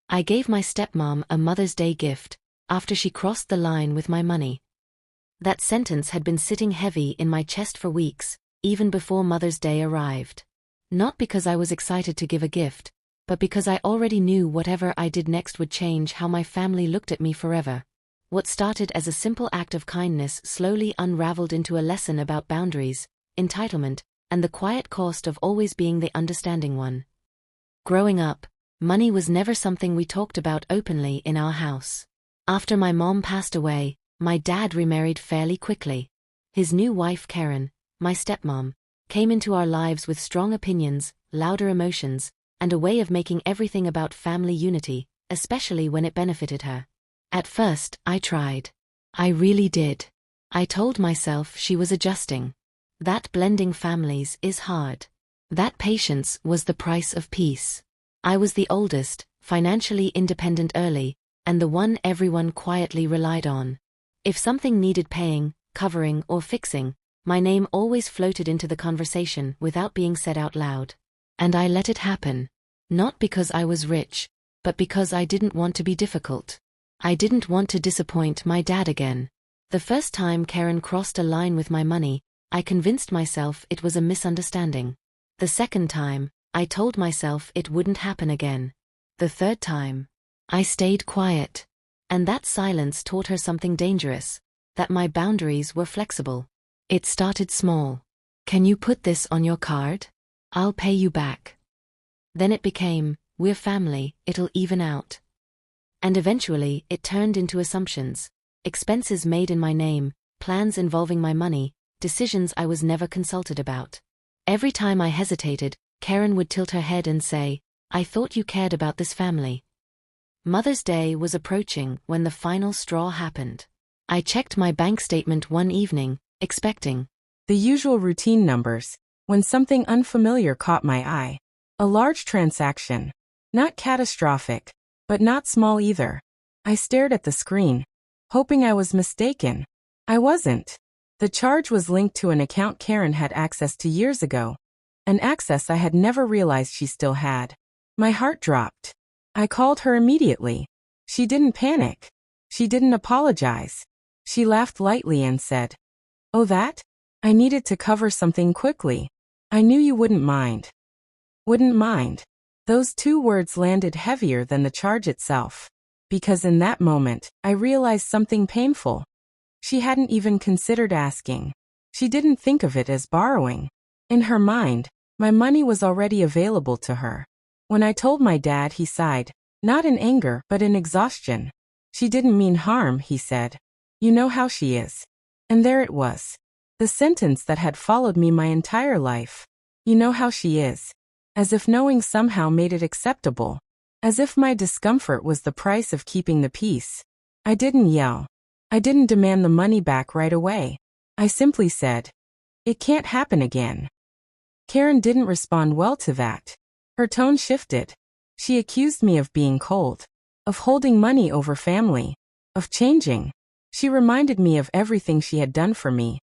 I gave my stepmom a Mother's Day gift after she crossed the line with my money. That sentence had been sitting heavy in my chest for weeks, even before Mother's Day arrived. Not because I was excited to give a gift, but because I already knew whatever I did next would change how my family looked at me forever. What started as a simple act of kindness slowly unraveled into a lesson about boundaries, entitlement, and the quiet cost of always being the understanding one. Growing up, money was never something we talked about openly in our house. After my mom passed away, my dad remarried fairly quickly. His new wife Karen, my stepmom, came into our lives with strong opinions, louder emotions, and a way of making everything about family unity, especially when it benefited her. At first, I tried. I really did. I told myself she was adjusting. That blending families is hard. That patience was the price of peace. I was the oldest, financially independent early, and the one everyone quietly relied on. If something needed paying, covering, or fixing, my name always floated into the conversation without being said out loud. And I let it happen. Not because I was rich, but because I didn't want to be difficult. I didn't want to disappoint my dad again. The first time Karen crossed a line with my money, I convinced myself it was a misunderstanding. The second time, I told myself it wouldn't happen again. The third time, I stayed quiet. And that silence taught her something dangerous, that my boundaries were flexible. It started small. Can you put this on your card? I'll pay you back. Then it became, we're family, it'll even out. And eventually, it turned into assumptions. Expenses made in my name, plans involving my money, decisions I was never consulted about. Every time I hesitated, Karen would tilt her head and say, I thought you cared about this family. Mother's Day was approaching when the final straw happened. I checked my bank statement one evening, expecting the usual routine numbers, when something unfamiliar caught my eye. A large transaction. Not catastrophic, but not small either. I stared at the screen, hoping I was mistaken. I wasn't. The charge was linked to an account Karen had access to years ago. An access I had never realized she still had. My heart dropped. I called her immediately. She didn't panic. She didn't apologize. She laughed lightly and said, "Oh, that? I needed to cover something quickly. I knew you wouldn't mind." Wouldn't mind. Those two words landed heavier than the charge itself. Because in that moment, I realized something painful. She hadn't even considered asking. She didn't think of it as borrowing. In her mind, my money was already available to her. When I told my dad, he sighed, not in anger, but in exhaustion. She didn't mean harm, he said. You know how she is. And there it was. The sentence that had followed me my entire life. You know how she is. As if knowing somehow made it acceptable. As if my discomfort was the price of keeping the peace. I didn't yell. I didn't demand the money back right away. I simply said, "It can't happen again." Karen didn't respond well to that. Her tone shifted. She accused me of being cold, of holding money over family, of changing. She reminded me of everything she had done for me.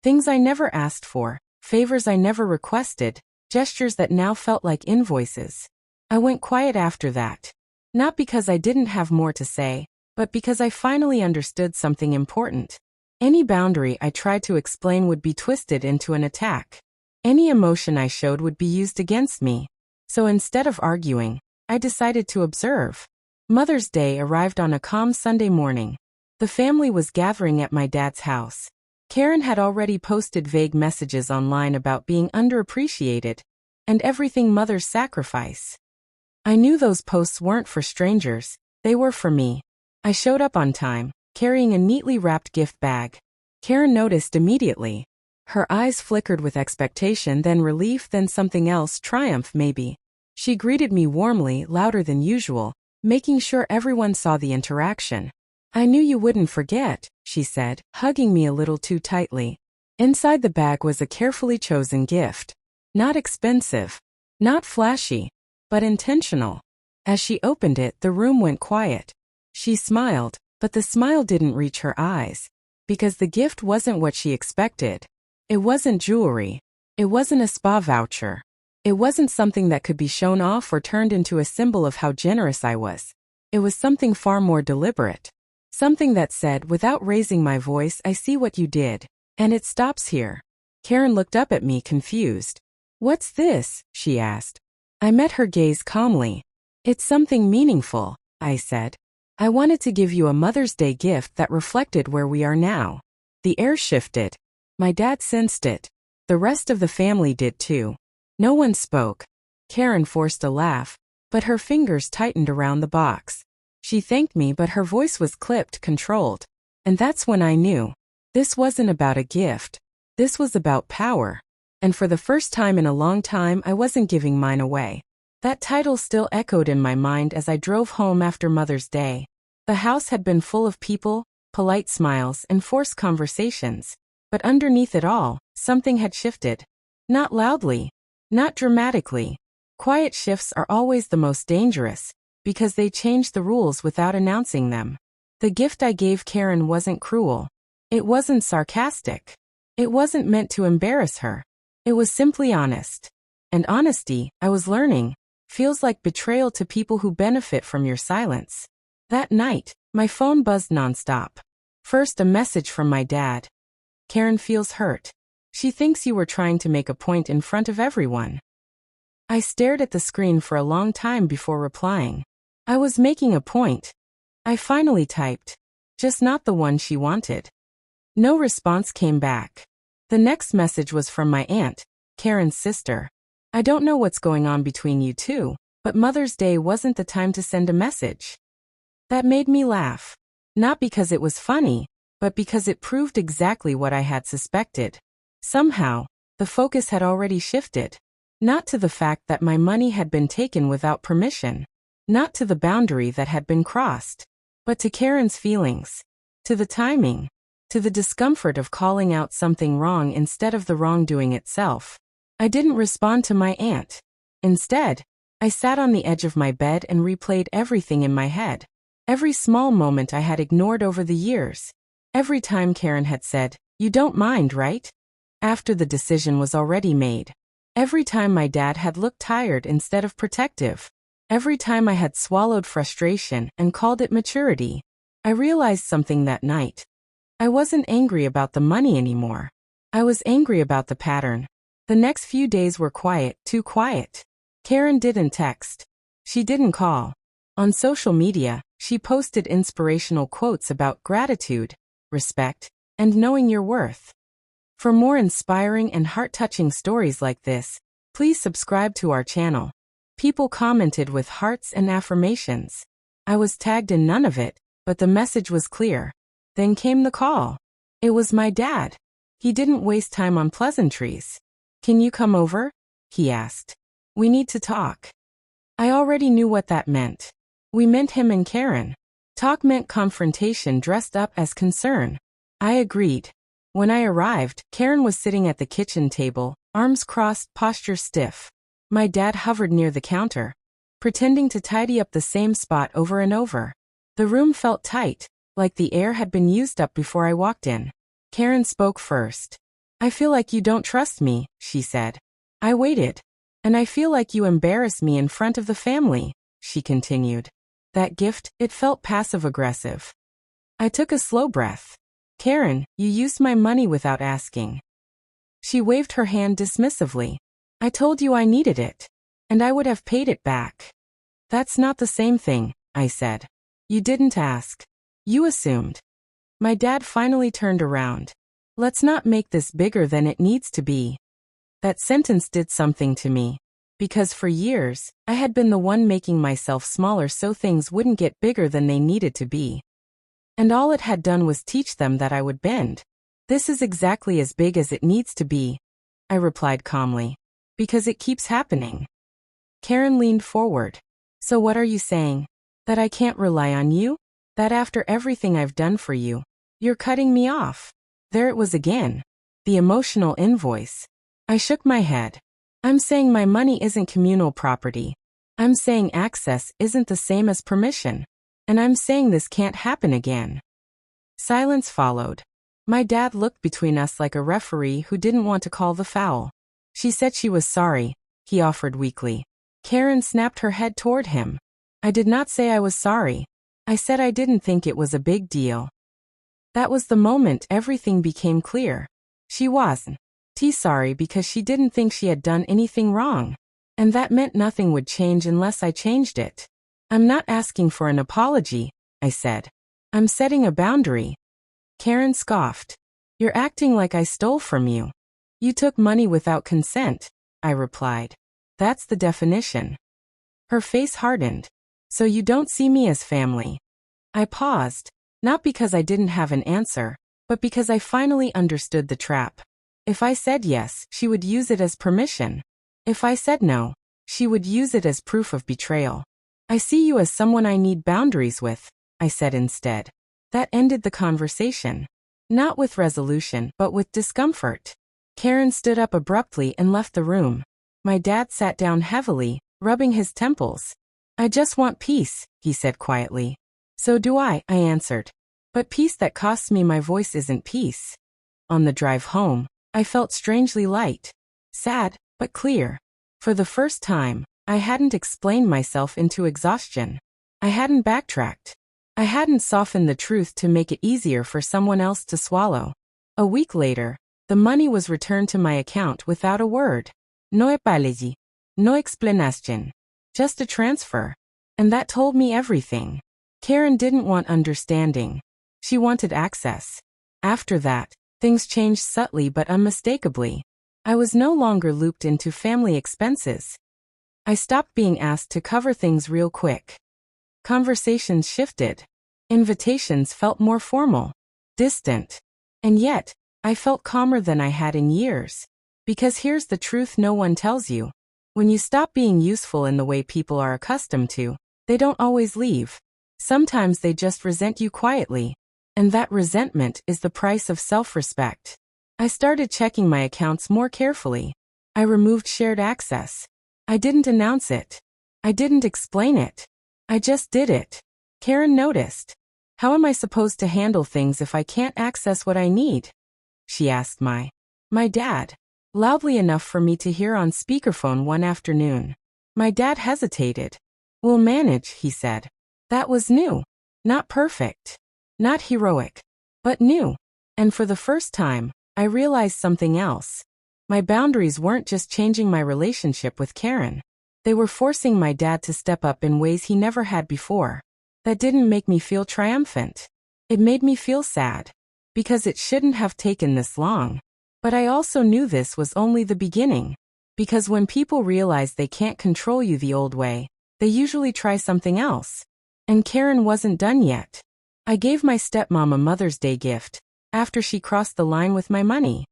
Things I never asked for, favors I never requested, gestures that now felt like invoices. I went quiet after that. Not because I didn't have more to say, but because I finally understood something important. Any boundary I tried to explain would be twisted into an attack. Any emotion I showed would be used against me. So instead of arguing, I decided to observe. Mother's Day arrived on a calm Sunday morning. The family was gathering at my dad's house. Karen had already posted vague messages online about being underappreciated and everything mothers sacrifice. I knew those posts weren't for strangers, they were for me. I showed up on time, carrying a neatly wrapped gift bag. Karen noticed immediately. Her eyes flickered with expectation, then relief, then something else, triumph maybe. She greeted me warmly, louder than usual, making sure everyone saw the interaction. "I knew you wouldn't forget," she said, hugging me a little too tightly. Inside the bag was a carefully chosen gift. Not expensive, not flashy, but intentional. As she opened it, the room went quiet. She smiled, but the smile didn't reach her eyes, because the gift wasn't what she expected. It wasn't jewelry. It wasn't a spa voucher. It wasn't something that could be shown off or turned into a symbol of how generous I was. It was something far more deliberate. Something that said, without raising my voice, I see what you did. And it stops here. Karen looked up at me, confused. What's this? She asked. I met her gaze calmly. It's something meaningful, I said. I wanted to give you a Mother's Day gift that reflected where we are now. The air shifted. My dad sensed it. The rest of the family did too. No one spoke. Karen forced a laugh, but her fingers tightened around the box. She thanked me, but her voice was clipped, controlled. And that's when I knew. This wasn't about a gift. This was about power. And for the first time in a long time, I wasn't giving mine away. That title still echoed in my mind as I drove home after Mother's Day. The house had been full of people, polite smiles, and forced conversations. But underneath it all, something had shifted. Not loudly, not dramatically. Quiet shifts are always the most dangerous, because they change the rules without announcing them. The gift I gave Karen wasn't cruel. It wasn't sarcastic. It wasn't meant to embarrass her. It was simply honest. And honesty, I was learning, feels like betrayal to people who benefit from your silence. That night, my phone buzzed nonstop. First, a message from my dad. Karen feels hurt. She thinks you were trying to make a point in front of everyone. I stared at the screen for a long time before replying. I was making a point. I finally typed. Just not the one she wanted. No response came back. The next message was from my aunt, Karen's sister. I don't know what's going on between you two, but Mother's Day wasn't the time to send a message. That made me laugh. Not because it was funny, but because it proved exactly what I had suspected. Somehow, the focus had already shifted. Not to the fact that my money had been taken without permission. Not to the boundary that had been crossed. But to Karen's feelings. To the timing. To the discomfort of calling out something wrong instead of the wrongdoing itself. I didn't respond to my aunt. Instead, I sat on the edge of my bed and replayed everything in my head. Every small moment I had ignored over the years. Every time Karen had said, "You don't mind, right?" After the decision was already made. Every time my dad had looked tired instead of protective. Every time I had swallowed frustration and called it maturity. I realized something that night. I wasn't angry about the money anymore. I was angry about the pattern. The next few days were quiet, too quiet. Karen didn't text. She didn't call. On social media, she posted inspirational quotes about gratitude, respect, and knowing your worth. For more inspiring and heart-touching stories like this, please subscribe to our channel. People commented with hearts and affirmations. I was tagged in none of it, but the message was clear. Then came the call. It was my dad. He didn't waste time on pleasantries. "Can you come over?" he asked. "We need to talk." I already knew what that meant. We meant him and Karen. Talk meant confrontation dressed up as concern. I agreed. When I arrived, Karen was sitting at the kitchen table, arms crossed, posture stiff. My dad hovered near the counter, pretending to tidy up the same spot over and over. The room felt tight, like the air had been used up before I walked in. Karen spoke first. "I feel like you don't trust me," she said. I waited. "And I feel like you embarrass me in front of the family," she continued. That gift, it felt passive-aggressive. I took a slow breath. "Karen, you used my money without asking." She waved her hand dismissively. "I told you I needed it. And I would have paid it back." "That's not the same thing," I said. "You didn't ask. You assumed." My dad finally turned around. "Let's not make this bigger than it needs to be." That sentence did something to me. Because for years, I had been the one making myself smaller so things wouldn't get bigger than they needed to be. And all it had done was teach them that I would bend. "This is exactly as big as it needs to be," I replied calmly. "Because it keeps happening." Karen leaned forward. "So what are you saying? That I can't rely on you? That after everything I've done for you, you're cutting me off?" There it was again. The emotional invoice. I shook my head. "I'm saying my money isn't communal property. I'm saying access isn't the same as permission. And I'm saying this can't happen again." Silence followed. My dad looked between us like a referee who didn't want to call the foul. "She said she was sorry," he offered weakly. Karen snapped her head toward him. I did not say I was sorry. I said I didn't think it was a big deal. That was the moment everything became clear. She wasn't sorry because she didn't think she had done anything wrong. And that meant nothing would change unless I changed it. I'm not asking for an apology, I said. I'm setting a boundary. Karen scoffed. You're acting like I stole from you. You took money without consent, I replied. That's the definition. Her face hardened. So you don't see me as family. I paused, not because I didn't have an answer, but because I finally understood the trap. If I said yes, she would use it as permission. If I said no, she would use it as proof of betrayal. I see you as someone I need boundaries with, I said instead. That ended the conversation. Not with resolution, but with discomfort. Karen stood up abruptly and left the room. My dad sat down heavily, rubbing his temples. I just want peace, he said quietly. So do I answered. But peace that costs me my voice isn't peace. On the drive home, I felt strangely light. Sad, but clear. For the first time, I hadn't explained myself into exhaustion. I hadn't backtracked. I hadn't softened the truth to make it easier for someone else to swallow. A week later, the money was returned to my account without a word. No apology. No explanation. Just a transfer. And that told me everything. Karen didn't want understanding. She wanted access. After that, things changed subtly but unmistakably. I was no longer looped into family expenses. I stopped being asked to cover things real quick. Conversations shifted. Invitations felt more formal, distant. And yet, I felt calmer than I had in years. Because here's the truth no one tells you. When you stop being useful in the way people are accustomed to, they don't always leave. Sometimes they just resent you quietly. And that resentment is the price of self-respect. I started checking my accounts more carefully. I removed shared access. I didn't announce it. I didn't explain it. I just did it. Karen noticed. How am I supposed to handle things if I can't access what I need? She asked my dad, loudly enough for me to hear on speakerphone one afternoon. My dad hesitated. We'll manage, he said. That was new. Not perfect. Not heroic. But new. And for the first time, I realized something else. My boundaries weren't just changing my relationship with Karen. They were forcing my dad to step up in ways he never had before. That didn't make me feel triumphant. It made me feel sad. Because it shouldn't have taken this long. But I also knew this was only the beginning. Because when people realize they can't control you the old way, they usually try something else. And Karen wasn't done yet. I gave my stepmom a Mother's Day gift, after she crossed the line with my money.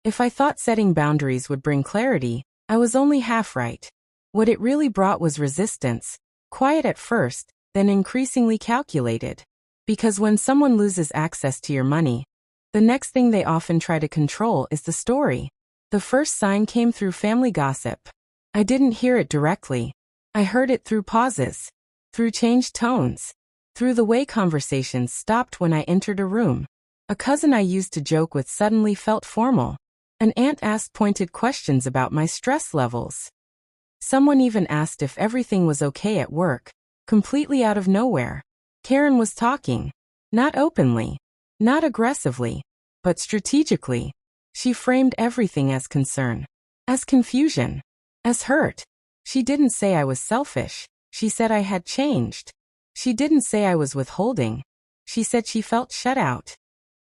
If I thought setting boundaries would bring clarity, I was only half right. What it really brought was resistance, quiet at first, then increasingly calculated. Because when someone loses access to your money, the next thing they often try to control is the story. The first sign came through family gossip. I didn't hear it directly. I heard it through pauses, through changed tones, through the way conversations stopped when I entered a room. A cousin I used to joke with suddenly felt formal. An aunt asked pointed questions about my stress levels. Someone even asked if everything was okay at work, completely out of nowhere. Karen was talking. Not openly, not aggressively, but strategically. She framed everything as concern, as confusion, as hurt. She didn't say I was selfish. She said I had changed. She didn't say I was withholding. She said she felt shut out.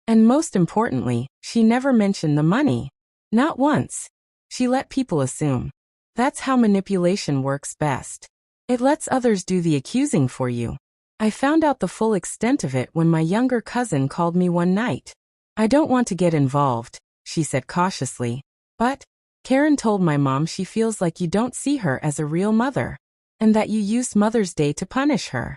And most importantly, she never mentioned the money. Not once. She let people assume. That's how manipulation works best. It lets others do the accusing for you. I found out the full extent of it when my younger cousin called me one night. I don't want to get involved, she said cautiously. But Karen told my mom she feels like you don't see her as a real mother, and that you used Mother's Day to punish her.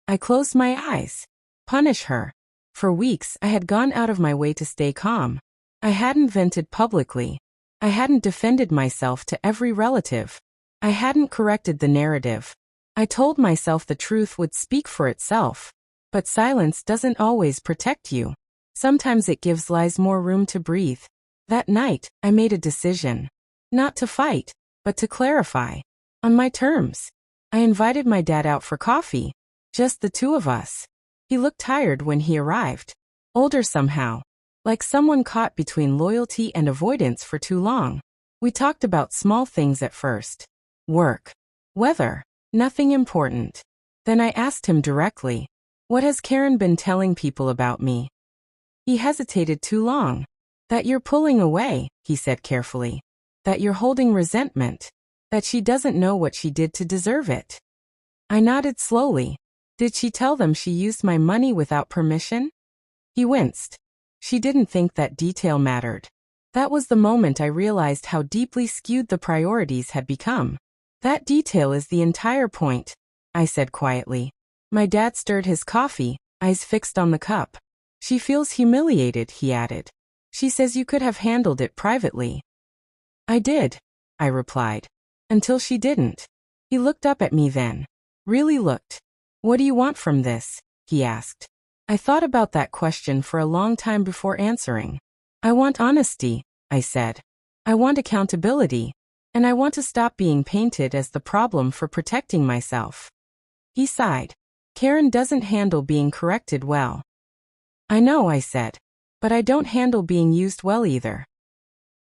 I closed my eyes. Punish her. For weeks, I had gone out of my way to stay calm. I hadn't vented publicly. I hadn't defended myself to every relative. I hadn't corrected the narrative. I told myself the truth would speak for itself. But silence doesn't always protect you. Sometimes it gives lies more room to breathe. That night, I made a decision. Not to fight, but to clarify. On my terms. I invited my dad out for coffee. Just the two of us. He looked tired when he arrived. Older somehow. Like someone caught between loyalty and avoidance for too long. We talked about small things at first. Work. Weather. Nothing important. Then I asked him directly, "What has Karen been telling people about me?" He hesitated too long. "That you're pulling away," he said carefully. "That you're holding resentment. That she doesn't know what she did to deserve it." I nodded slowly. "Did she tell them she used my money without permission?" He winced. She didn't think that detail mattered. That was the moment I realized how deeply skewed the priorities had become. "That detail is the entire point," I said quietly. My dad stirred his coffee, eyes fixed on the cup. "She feels humiliated," he added. "She says you could have handled it privately." "I did," I replied. "Until she didn't." He looked up at me then. Really looked. "What do you want from this?" he asked. I thought about that question for a long time before answering. "I want honesty," I said. "I want accountability. And I want to stop being painted as the problem for protecting myself." He sighed. "Karen doesn't handle being corrected well." "I know," I said. "But I don't handle being used well either."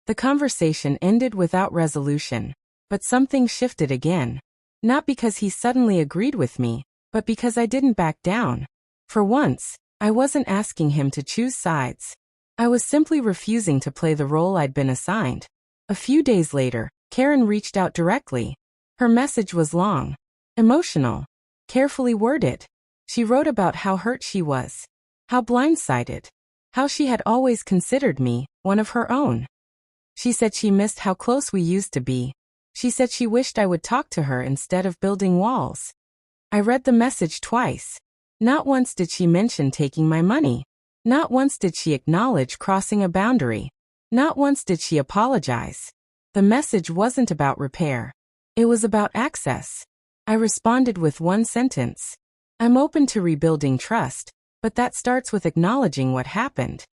The conversation ended without resolution. But something shifted again. Not because he suddenly agreed with me, but because I didn't back down. For once, I wasn't asking him to choose sides. I was simply refusing to play the role I'd been assigned. A few days later, Karen reached out directly. Her message was long, emotional, carefully worded. She wrote about how hurt she was, how blindsided, how she had always considered me one of her own. She said she missed how close we used to be. She said she wished I would talk to her instead of building walls. I read the message twice. Not once did she mention taking my money. Not once did she acknowledge crossing a boundary. Not once did she apologize. The message wasn't about repair. It was about access. I responded with one sentence. "I'm open to rebuilding trust, but that starts with acknowledging what happened."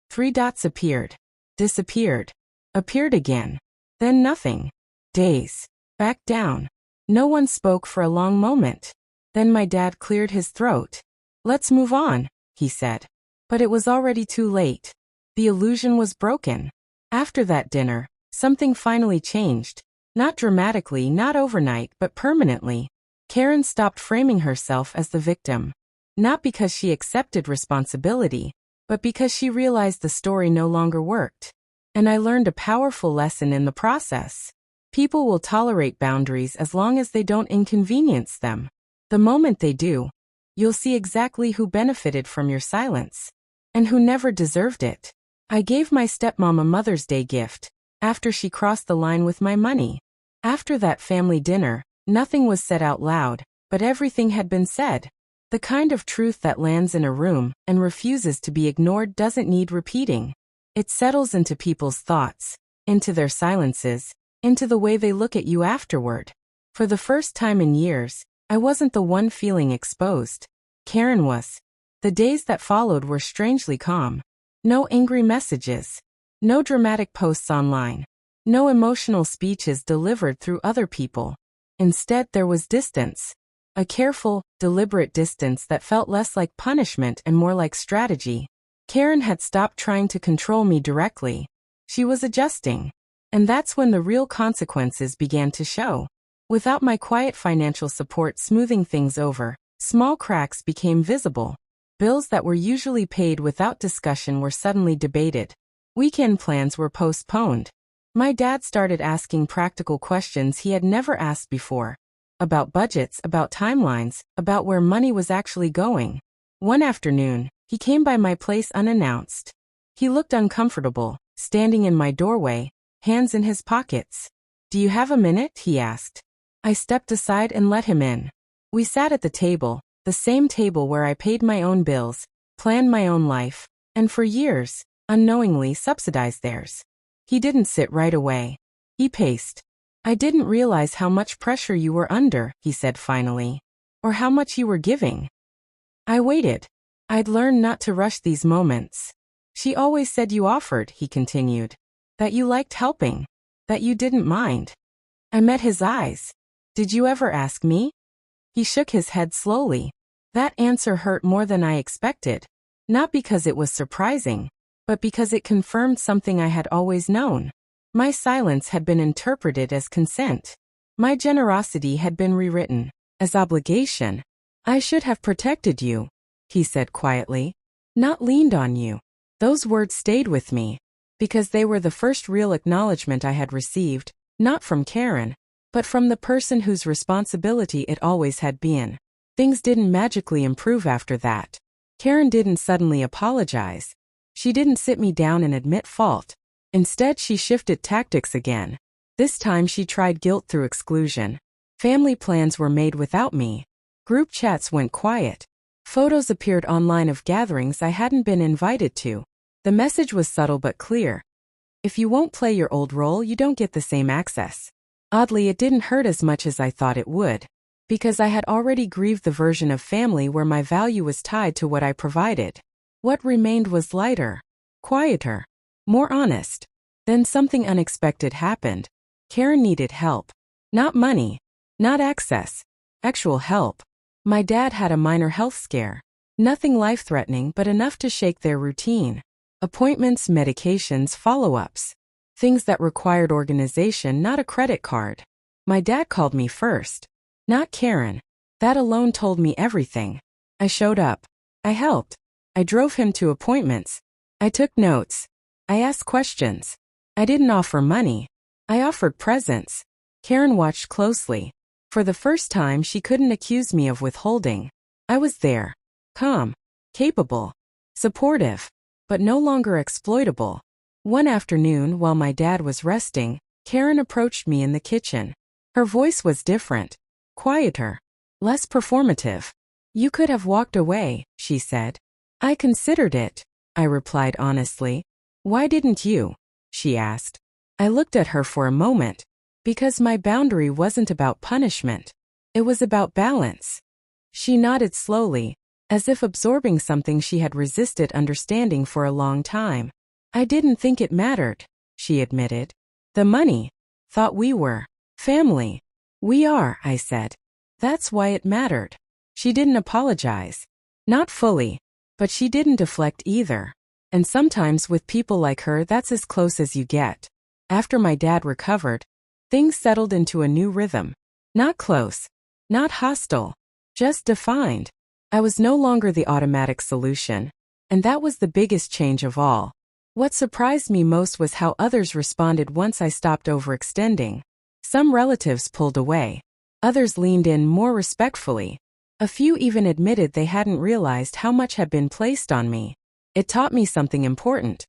3 dots appeared, disappeared, appeared again, then nothing. Days. Back down. No one spoke for a long moment. Then my dad cleared his throat. "Let's move on," he said. But it was already too late. The illusion was broken. After that dinner, something finally changed. Not dramatically, not overnight, but permanently. Karen stopped framing herself as the victim. Not because she accepted responsibility, but because she realized the story no longer worked. And I learned a powerful lesson in the process. People will tolerate boundaries as long as they don't inconvenience them. The moment they do, you'll see exactly who benefited from your silence and who never deserved it. I gave my stepmom a Mother's Day gift after she crossed the line with my money. After that family dinner, nothing was said out loud, but everything had been said. The kind of truth that lands in a room and refuses to be ignored doesn't need repeating. It settles into people's thoughts, into their silences, into the way they look at you afterward. For the first time in years, I wasn't the one feeling exposed. Karen was. The days that followed were strangely calm. No angry messages. No dramatic posts online. No emotional speeches delivered through other people. Instead, there was distance. A careful, deliberate distance that felt less like punishment and more like strategy. Karen had stopped trying to control me directly. She was adjusting. And that's when the real consequences began to show. Without my quiet financial support smoothing things over, small cracks became visible. Bills that were usually paid without discussion were suddenly debated. Weekend plans were postponed. My dad started asking practical questions he had never asked before. About budgets, about timelines, about where money was actually going. One afternoon, he came by my place unannounced. He looked uncomfortable, standing in my doorway, hands in his pockets. "Do you have a minute?" he asked. I stepped aside and let him in. We sat at the table, the same table where I paid my own bills, planned my own life, and for years, unknowingly subsidized theirs. He didn't sit right away. He paced. "I didn't realize how much pressure you were under," he said finally. "Or how much you were giving." I waited. I'd learned not to rush these moments. "She always said you offered," he continued. "That you liked helping. That you didn't mind." I met his eyes. Did you ever ask me? He shook his head slowly. That answer hurt more than I expected. Not because it was surprising, but because it confirmed something I had always known. My silence had been interpreted as consent. My generosity had been rewritten as obligation. I should have protected you, he said quietly, not leaned on you. Those words stayed with me, because they were the first real acknowledgement I had received, not from Karen, but from the person whose responsibility it always had been. Things didn't magically improve after that. Karen didn't suddenly apologize. She didn't sit me down and admit fault. Instead, she shifted tactics again. This time she tried guilt through exclusion. Family plans were made without me. Group chats went quiet. Photos appeared online of gatherings I hadn't been invited to. The message was subtle but clear. If you won't play your old role, you don't get the same access. Oddly, it didn't hurt as much as I thought it would, because I had already grieved the version of family where my value was tied to what I provided. What remained was lighter, quieter, more honest. Then something unexpected happened. Karen needed help. Not money, not access, actual help. My dad had a minor health scare. Nothing life-threatening, but enough to shake their routine. Appointments, medications, follow-ups. Things that required organization, not a credit card. My dad called me first. Not Karen. That alone told me everything. I showed up. I helped. I drove him to appointments. I took notes. I asked questions. I didn't offer money. I offered presence. Karen watched closely. For the first time, she couldn't accuse me of withholding. I was there. Calm. Capable. Supportive. But no longer exploitable. One afternoon, while my dad was resting, Karen approached me in the kitchen. Her voice was different. Quieter. Less performative. You could have walked away, she said. I considered it, I replied honestly. Why didn't you? She asked. I looked at her for a moment. Because my boundary wasn't about punishment. It was about balance. She nodded slowly, as if absorbing something she had resisted understanding for a long time. I didn't think it mattered, she admitted. The money. Thought we were family. We are, I said. That's why it mattered. She didn't apologize. Not fully. But she didn't deflect either. And sometimes with people like her, that's as close as you get. After my dad recovered, things settled into a new rhythm. Not close. Not hostile. Just defined. I was no longer the automatic solution. And that was the biggest change of all. What surprised me most was how others responded once I stopped overextending. Some relatives pulled away. Others leaned in more respectfully. A few even admitted they hadn't realized how much had been placed on me. It taught me something important.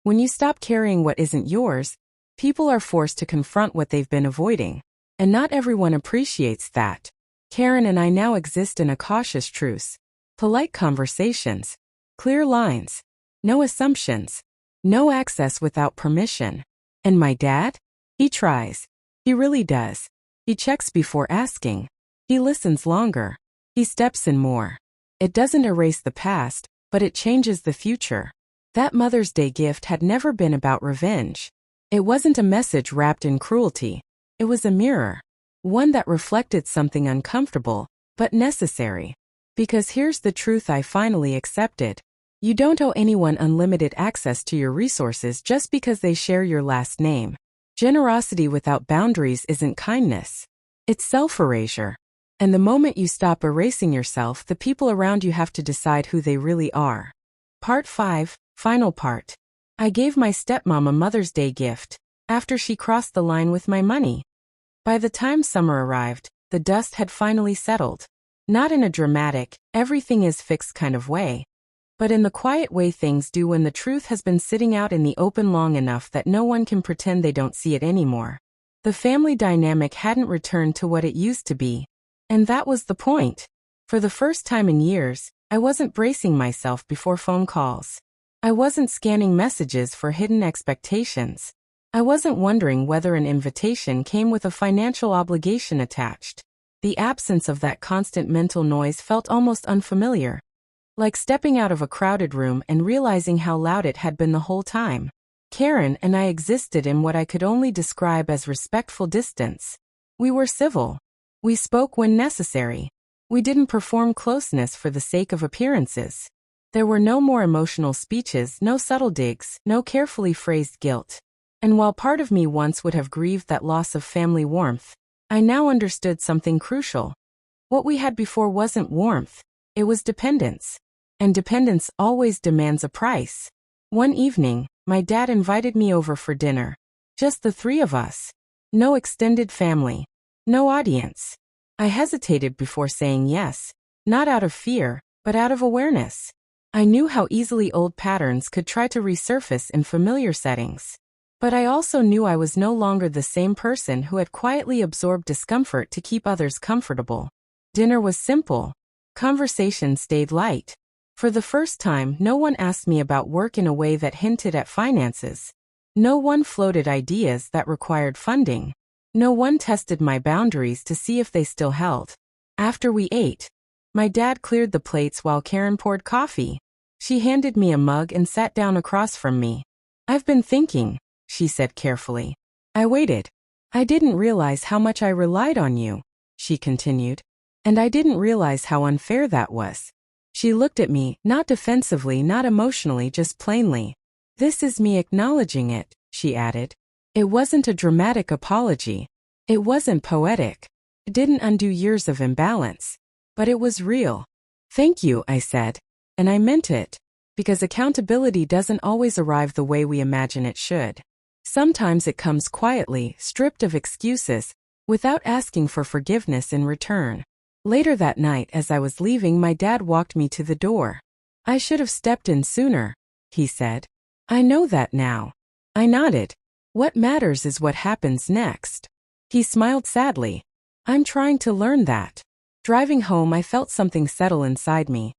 When you stop carrying what isn't yours, people are forced to confront what they've been avoiding. And not everyone appreciates that. Karen and I now exist in a cautious truce. Polite conversations. Clear lines. No assumptions. No access without permission. And my dad? He tries. He really does. He checks before asking. He listens longer. He steps in more. It doesn't erase the past, but it changes the future. That Mother's Day gift had never been about revenge. It wasn't a message wrapped in cruelty. It was a mirror. One that reflected something uncomfortable, but necessary. Because here's the truth I finally accepted. You don't owe anyone unlimited access to your resources just because they share your last name. Generosity without boundaries isn't kindness. It's self-erasure. And the moment you stop erasing yourself, the people around you have to decide who they really are. Part 5, final part. I gave my stepmom a Mother's Day gift, after she crossed the line with my money. By the time summer arrived, the dust had finally settled. Not in a dramatic, everything is fixed kind of way, but in the quiet way things do when the truth has been sitting out in the open long enough that no one can pretend they don't see it anymore. The family dynamic hadn't returned to what it used to be. And that was the point. For the first time in years, I wasn't bracing myself before phone calls. I wasn't scanning messages for hidden expectations. I wasn't wondering whether an invitation came with a financial obligation attached. The absence of that constant mental noise felt almost unfamiliar. Like stepping out of a crowded room and realizing how loud it had been the whole time. Karen and I existed in what I could only describe as respectful distance. We were civil. We spoke when necessary. We didn't perform closeness for the sake of appearances. There were no more emotional speeches, no subtle digs, no carefully phrased guilt. And while part of me once would have grieved that loss of family warmth, I now understood something crucial. What we had before wasn't warmth, it was dependence. And dependence always demands a price. One evening, my dad invited me over for dinner. Just the three of us. No extended family. No audience. I hesitated before saying yes, not out of fear, but out of awareness. I knew how easily old patterns could try to resurface in familiar settings. But I also knew I was no longer the same person who had quietly absorbed discomfort to keep others comfortable. Dinner was simple. Conversation stayed light. For the first time, no one asked me about work in a way that hinted at finances. No one floated ideas that required funding. No one tested my boundaries to see if they still held. After we ate, my dad cleared the plates while Karen poured coffee. She handed me a mug and sat down across from me. "I've been thinking," she said carefully. I waited. "I didn't realize how much I relied on you," she continued. "And I didn't realize how unfair that was." She looked at me, not defensively, not emotionally, just plainly. "This is me acknowledging it," she added. It wasn't a dramatic apology. It wasn't poetic. It didn't undo years of imbalance. But it was real. "Thank you," I said. And I meant it. Because accountability doesn't always arrive the way we imagine it should. Sometimes it comes quietly, stripped of excuses, without asking for forgiveness in return. Later that night, as I was leaving, my dad walked me to the door. "I should have stepped in sooner," he said. "I know that now." I nodded. "What matters is what happens next." He smiled sadly. "I'm trying to learn that." Driving home, I felt something settle inside me.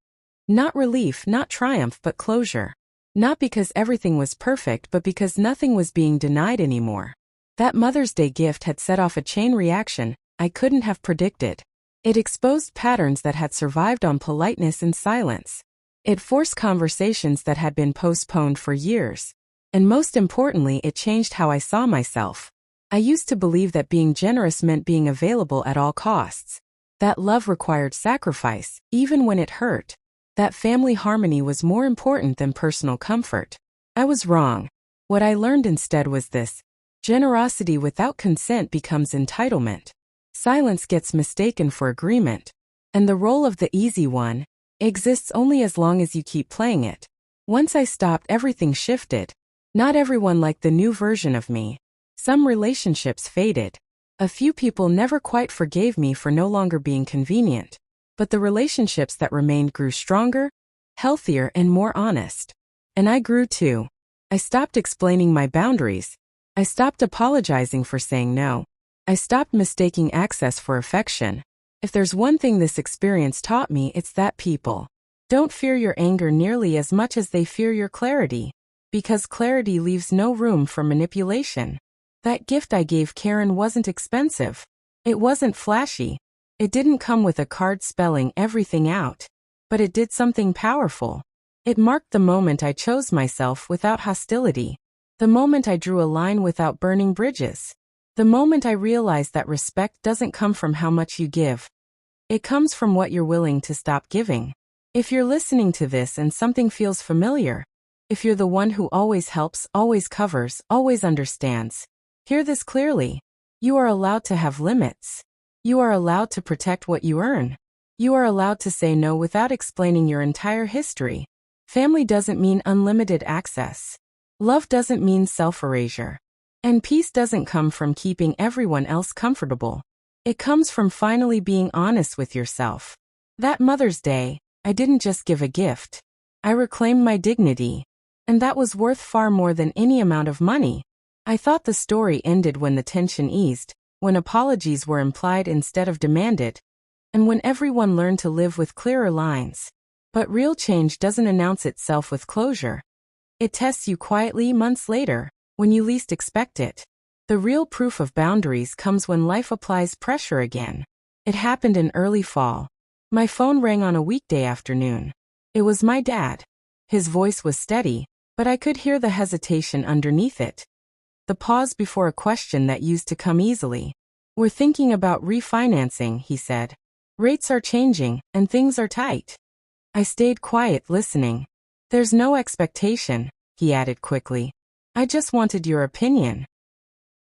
Not relief, not triumph, but closure. Not because everything was perfect, but because nothing was being denied anymore. That Mother's Day gift had set off a chain reaction I couldn't have predicted. It exposed patterns that had survived on politeness and silence. It forced conversations that had been postponed for years. And most importantly, it changed how I saw myself. I used to believe that being generous meant being available at all costs. That love required sacrifice, even when it hurt. That family harmony was more important than personal comfort. I was wrong. What I learned instead was this: generosity without consent becomes entitlement. Silence gets mistaken for agreement. And the role of the easy one exists only as long as you keep playing it. Once I stopped, everything shifted. Not everyone liked the new version of me. Some relationships faded. A few people never quite forgave me for no longer being convenient. But the relationships that remained grew stronger, healthier, and more honest. And I grew too. I stopped explaining my boundaries. I stopped apologizing for saying no. I stopped mistaking access for affection. If there's one thing this experience taught me, it's that people don't fear your anger nearly as much as they fear your clarity. Because clarity leaves no room for manipulation. That gift I gave Karen wasn't expensive. It wasn't flashy. It didn't come with a card spelling everything out. But it did something powerful. It marked the moment I chose myself without hostility. The moment I drew a line without burning bridges. The moment I realized that respect doesn't come from how much you give. It comes from what you're willing to stop giving. If you're listening to this and something feels familiar, if you're the one who always helps, always covers, always understands, hear this clearly. You are allowed to have limits. You are allowed to protect what you earn. You are allowed to say no without explaining your entire history. Family doesn't mean unlimited access. Love doesn't mean self-erasure. And peace doesn't come from keeping everyone else comfortable. It comes from finally being honest with yourself. That Mother's Day, I didn't just give a gift. I reclaimed my dignity. And that was worth far more than any amount of money. I thought the story ended when the tension eased, when apologies were implied instead of demanded, and when everyone learned to live with clearer lines. But real change doesn't announce itself with closure. It tests you quietly months later, when you least expect it. The real proof of boundaries comes when life applies pressure again. It happened in early fall. My phone rang on a weekday afternoon. It was my dad. His voice was steady, but I could hear the hesitation underneath it. The pause before a question that used to come easily. We're thinking about refinancing, he said. Rates are changing, and things are tight. I stayed quiet, listening. There's no expectation, he added quickly. I just wanted your opinion.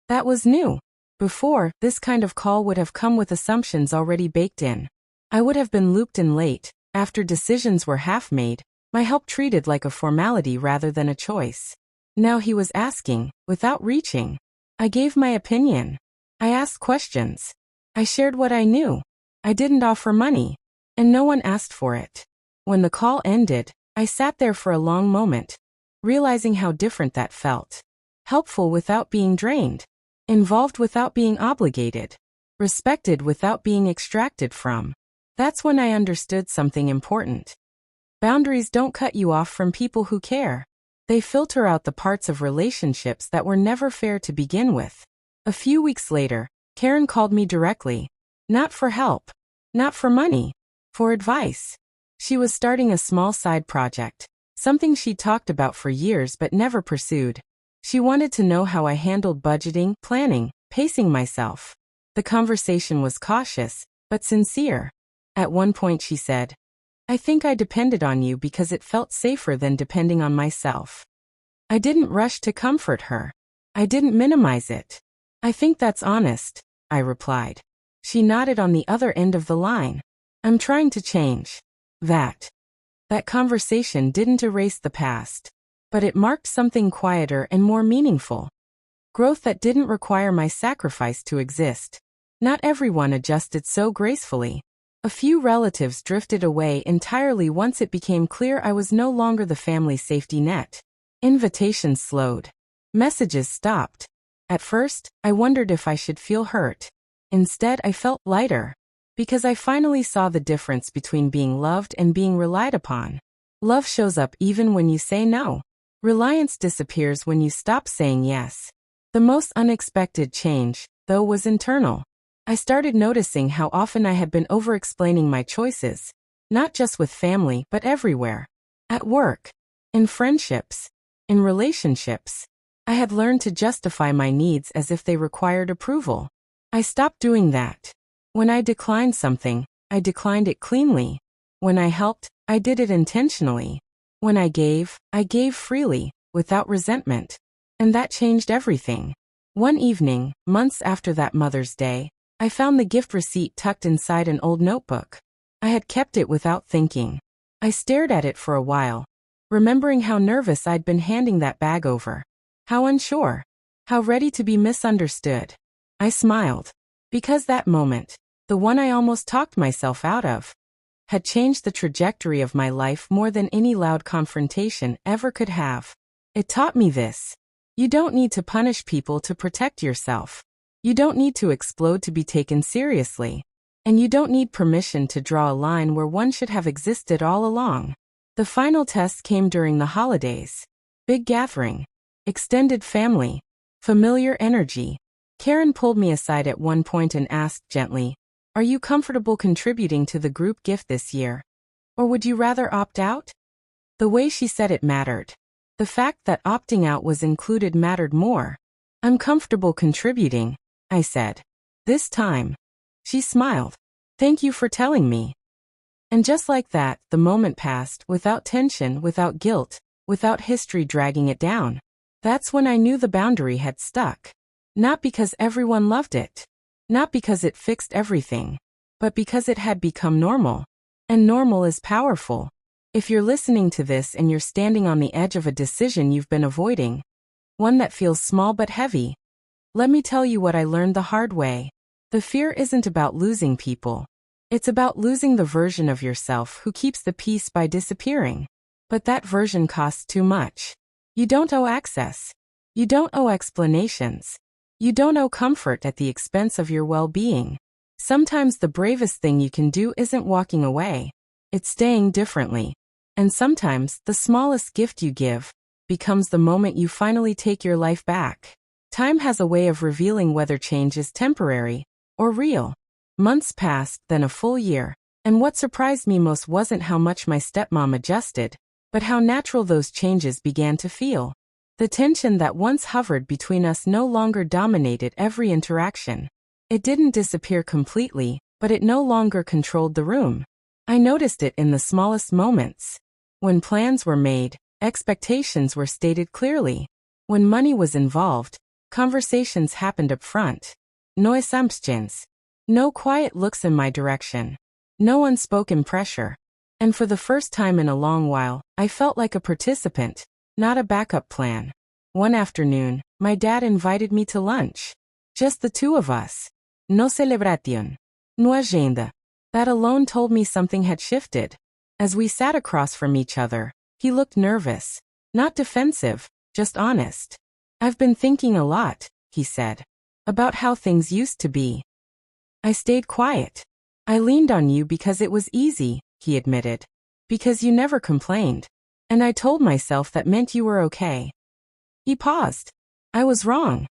That was new. Before, this kind of call would have come with assumptions already baked in. I would have been looped in late, after decisions were half made, my help treated like a formality rather than a choice. Now he was asking, without reaching. I gave my opinion. I asked questions. I shared what I knew. I didn't offer money. And no one asked for it. When the call ended, I sat there for a long moment, realizing how different that felt. Helpful without being drained. Involved without being obligated. Respected without being extracted from. That's when I understood something important. Boundaries don't cut you off from people who care. They filter out the parts of relationships that were never fair to begin with. A few weeks later, Karen called me directly. Not for help. Not for money. For advice. She was starting a small side project. Something she'd talked about for years but never pursued. She wanted to know how I handled budgeting, planning, pacing myself. The conversation was cautious, but sincere. At one point she said, I think I depended on you because it felt safer than depending on myself. I didn't rush to comfort her. I didn't minimize it. I think that's honest, I replied. She nodded on the other end of the line. I'm trying to change. That conversation didn't erase the past, but it marked something quieter and more meaningful. Growth that didn't require my sacrifice to exist. Not everyone adjusted so gracefully. A few relatives drifted away entirely once it became clear I was no longer the family safety net. Invitations slowed. Messages stopped. At first, I wondered if I should feel hurt. Instead, I felt lighter. Because I finally saw the difference between being loved and being relied upon. Love shows up even when you say no. Reliance disappears when you stop saying yes. The most unexpected change, though, was internal. I started noticing how often I had been over-explaining my choices, not just with family but everywhere. At work, in friendships, in relationships. I had learned to justify my needs as if they required approval. I stopped doing that. When I declined something, I declined it cleanly. When I helped, I did it intentionally. When I gave freely, without resentment. And that changed everything. One evening, months after that Mother's Day, I found the gift receipt tucked inside an old notebook. I had kept it without thinking. I stared at it for a while, remembering how nervous I'd been handing that bag over. How unsure. How ready to be misunderstood. I smiled. Because that moment, the one I almost talked myself out of, had changed the trajectory of my life more than any loud confrontation ever could have. It taught me this. You don't need to punish people to protect yourself. You don't need to explode to be taken seriously. And you don't need permission to draw a line where one should have existed all along. The final test came during the holidays. Big gathering. Extended family. Familiar energy. Karen pulled me aside at one point and asked gently, Are you comfortable contributing to the group gift this year? Or would you rather opt out? The way she said it mattered. The fact that opting out was included mattered more. I'm comfortable contributing, I said. This time. She smiled. Thank you for telling me. And just like that, the moment passed, without tension, without guilt, without history dragging it down. That's when I knew the boundary had stuck. Not because everyone loved it. Not because it fixed everything. But because it had become normal. And normal is powerful. If you're listening to this and you're standing on the edge of a decision you've been avoiding, one that feels small but heavy, let me tell you what I learned the hard way. The fear isn't about losing people. It's about losing the version of yourself who keeps the peace by disappearing. But that version costs too much. You don't owe access. You don't owe explanations. You don't owe comfort at the expense of your well-being. Sometimes the bravest thing you can do isn't walking away. It's staying differently. And sometimes the smallest gift you give becomes the moment you finally take your life back. Time has a way of revealing whether change is temporary or real. Months passed, then a full year, and what surprised me most wasn't how much my stepmom adjusted, but how natural those changes began to feel. The tension that once hovered between us no longer dominated every interaction. It didn't disappear completely, but it no longer controlled the room. I noticed it in the smallest moments. When plans were made, expectations were stated clearly. When money was involved, conversations happened up front. No assumptions. No quiet looks in my direction. No unspoken pressure. And for the first time in a long while, I felt like a participant, not a backup plan. One afternoon, my dad invited me to lunch. Just the two of us. No celebración. No agenda. That alone told me something had shifted. As we sat across from each other, he looked nervous. Not defensive, just honest. "I've been thinking a lot," he said, "about how things used to be." I stayed quiet. "I leaned on you because it was easy," he admitted. "Because you never complained. And I told myself that meant you were okay." He paused. I was wrong.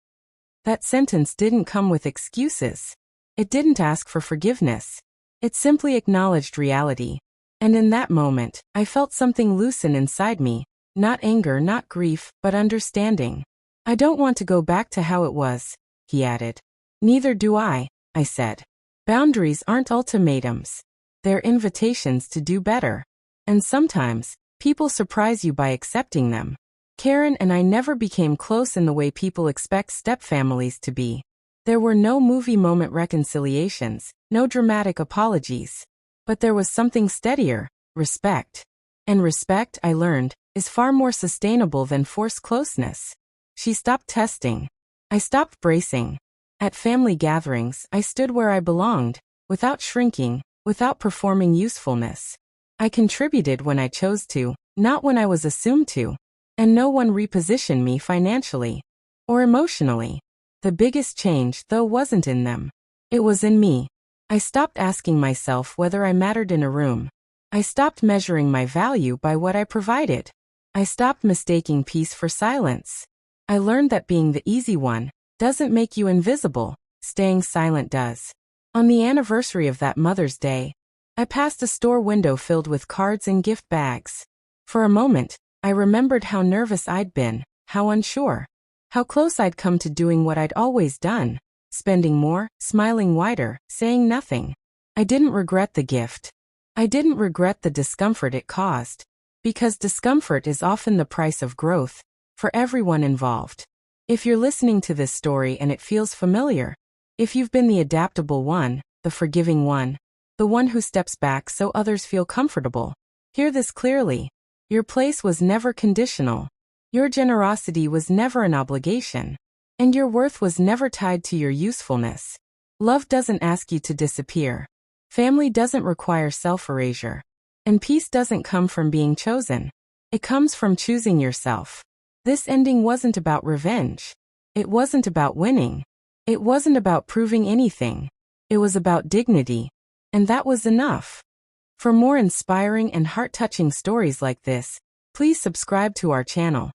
That sentence didn't come with excuses. It didn't ask for forgiveness. It simply acknowledged reality. And in that moment, I felt something loosen inside me. Not anger, not grief, but understanding. "I don't want to go back to how it was," he added. "Neither do I said. "Boundaries aren't ultimatums. They're invitations to do better. And sometimes, people surprise you by accepting them." Karen and I never became close in the way people expect stepfamilies to be. There were no movie moment reconciliations, no dramatic apologies. But there was something steadier: respect. And respect, I learned, is far more sustainable than forced closeness. She stopped testing. I stopped bracing. At family gatherings, I stood where I belonged, without shrinking, without performing usefulness. I contributed when I chose to, not when I was assumed to. And no one repositioned me financially or emotionally. The biggest change, though, wasn't in them. It was in me. I stopped asking myself whether I mattered in a room. I stopped measuring my value by what I provided. I stopped mistaking peace for silence. I learned that being the easy one doesn't make you invisible. Staying silent does. On the anniversary of that Mother's Day, I passed a store window filled with cards and gift bags. For a moment, I remembered how nervous I'd been, how unsure, how close I'd come to doing what I'd always done, spending more, smiling wider, saying nothing. I didn't regret the gift. I didn't regret the discomfort it caused, because discomfort is often the price of growth, for everyone involved. If you're listening to this story and it feels familiar, if you've been the adaptable one, the forgiving one, the one who steps back so others feel comfortable, hear this clearly. Your place was never conditional. Your generosity was never an obligation. And your worth was never tied to your usefulness. Love doesn't ask you to disappear. Family doesn't require self-erasure. And peace doesn't come from being chosen. It comes from choosing yourself. This ending wasn't about revenge. It wasn't about winning. It wasn't about proving anything. It was about dignity. And that was enough. For more inspiring and heart-touching stories like this, please subscribe to our channel.